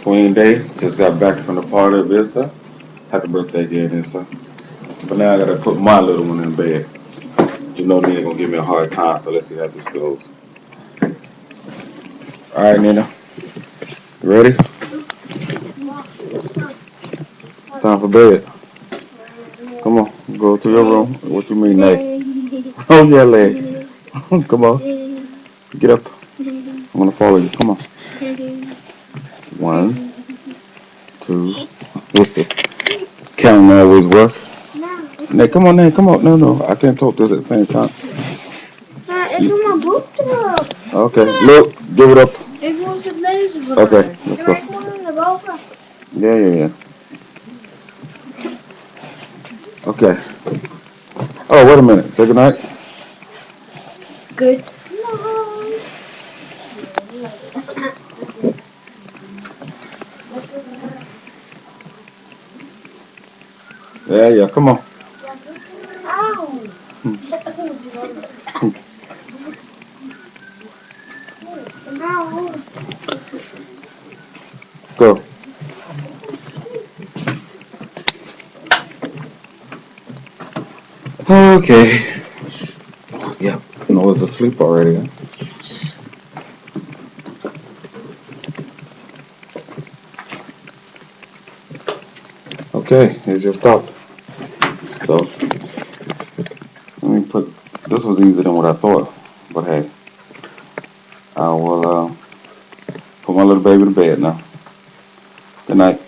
Queen Day. Just got back from the party of Issa. Happy birthday again, Issa. But now I gotta put my little one in bed. You know Nina gonna give me a hard time, so let's see how this goes. Alright, Nina. Ready? Time for bed. Come on, go to your room. What you mean, Nate? Oh yeah, leg. Come on, get up. I'm gonna follow you. Come on. One, two. Counting always work. Nate, come on, Nate. Come on. No. I can't talk this at the same time. Okay, look, give it up. Okay, let's go. Yeah. Okay. Oh, wait a minute. Say goodnight. Good. Yeah. Come on. Go. Okay. Yeah. Noah's asleep already. Huh? Okay, it just stopped. So let me put. This was easier than what I thought, but hey, I will put my little baby to bed now. Good night.